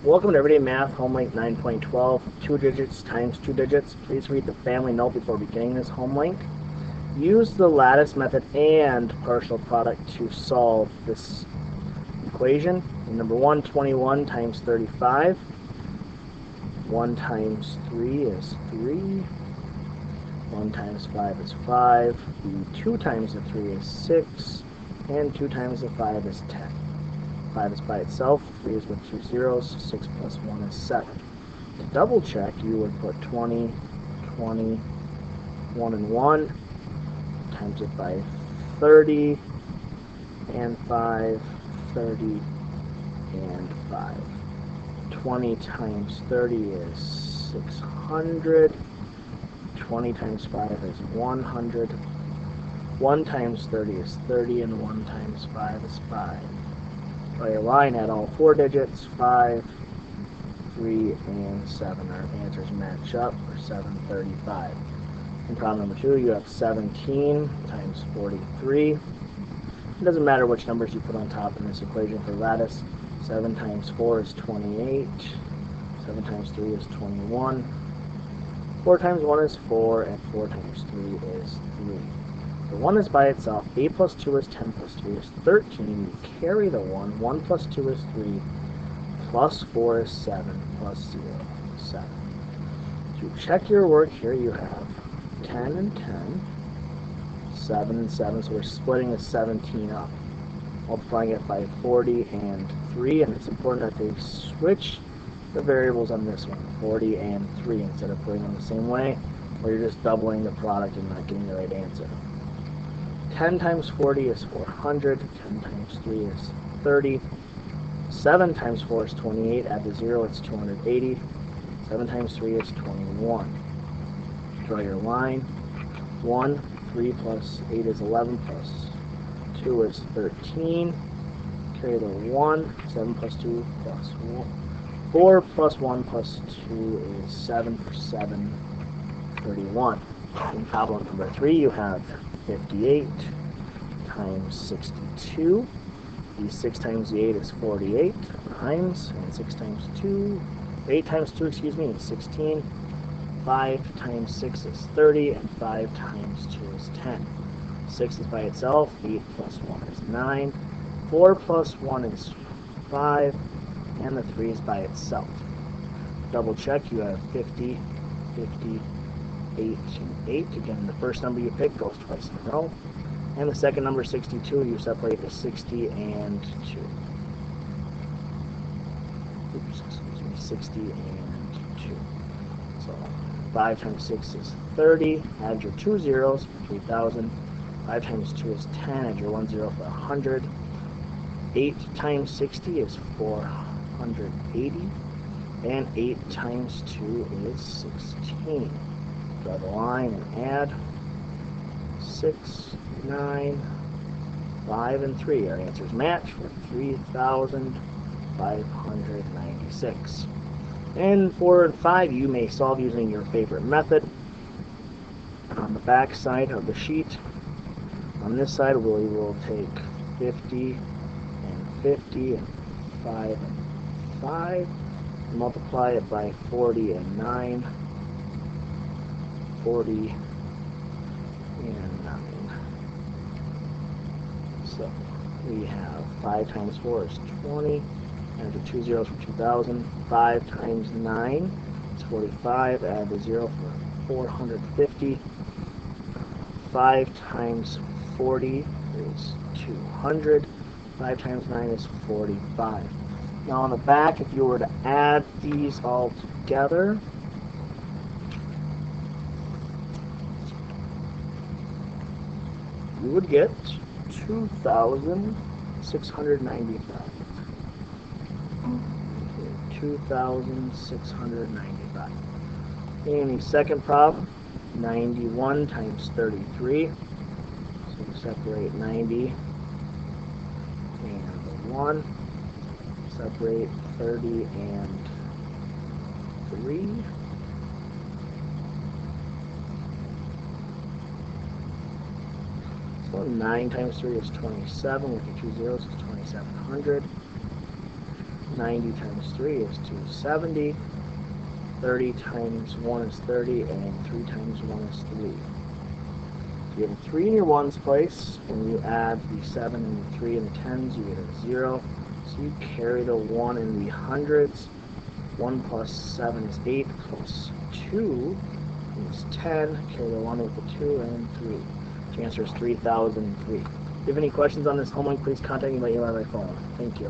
Welcome to Everyday Math, Homelink 9.12, 2 digits times 2 digits. Please read the family note before beginning this homelink. Use the lattice method and partial product to solve this equation. Number 1, 21 times 35. 1 times 3 is 3. 1 times 5 is 5. The 2 times the 3 is 6. And 2 times the 5 is 10. 5 is by itself, 3 is with 2 zeros, 6 plus 1 is 7. To double check, you would put 20, 20, 1 and 1, times it by 30, and 5, 30, and 5. 20 times 30 is 600. 20 times 5 is 100. 1 times 30 is 30, and 1 times 5 is 5. Draw your line at all 4 digits, 5, 3, and 7. Our answers match up for 735. In problem number 2, you have 17 times 43. It doesn't matter which numbers you put on top in this equation for lattice. 7 times 4 is 28. 7 times 3 is 21. 4 times 1 is 4, and 4 times 3 is 3. The 1 is by itself. 8 plus 2 is 10 plus 3 is 13. You carry the 1. 1 plus 2 is 3. Plus 4 is 7. Plus 0 is 7. To check your work here, you have 10 and 10. 7 and 7. So we're splitting the 17 up. Multiplying it by 40 and 3. And it's important that they switch the variables on this one. 40 and 3 instead of putting them the same way. Or you're just doubling the product and not getting the right answer. 10 times 40 is 400. 10 times 3 is 30. 7 times 4 is 28. Add the 0, it's 280. 7 times 3 is 21. Draw your line. 1, 3 plus 8 is 11, plus 2 is 13. Carry the 1. 7 plus 2 plus 1. 4 plus 1 plus 2 is 7 for 7, 31. In problem number 3, you have 58 times 62. The 6 times the 8 is 48 times, and 6 times 2, 8 times 2, excuse me, is 16. 5 times 6 is 30, and 5 times 2 is 10. 6 is by itself, 8 plus 1 is 9. 4 plus 1 is 5, and the 3 is by itself. Double check, you have 50, 50, 8, and 8. Again, the first number you pick goes twice in a row. And the second number, 62, you separate to 60 and 2. Oops, excuse me, 60 and 2. So 5 times 6 is 30. Add your 2 zeros for 3,000. 5 times 2 is 10. Add your 1 zero for 100. 8 times 60 is 480. And 8 times 2 is 16. Draw the line and add 6, 9, 5, and 3. Our answers match for 3,596. And 4 and 5 you may solve using your favorite method. On the back side of the sheet, on this side we will take 50 and 50 and 5 and 5, and multiply it by 40 and 9. 40 and 9. So we have 5 times 4 is 20. Add the 2 zeros for 2,000. 5 times 9 is 45. Add the 0 for 450. 5 times 40 is 200. 5 times 9 is 45. Now on the back, if you were to add these all together, you would get 2,695. 2,695. In the second problem, 91 times 33. So we separate 90 and the 1. Separate 30 and 3. So 9 times 3 is 27. With the 2 zeros, it's 2,700. 90 times 3 is 270. 30 times 1 is 30, and 3 times 1 is 3. So you have a 3 in your ones place. When you add the 7 and the 3 and the tens, you get a 0. So you carry the 1 in the hundreds. 1 plus 7 is 8, plus 2 is 10. Carry the 1 with the 2 and 3. The answer is 3003. If you have any questions on this homework, please contact me by email or by phone. Thank you.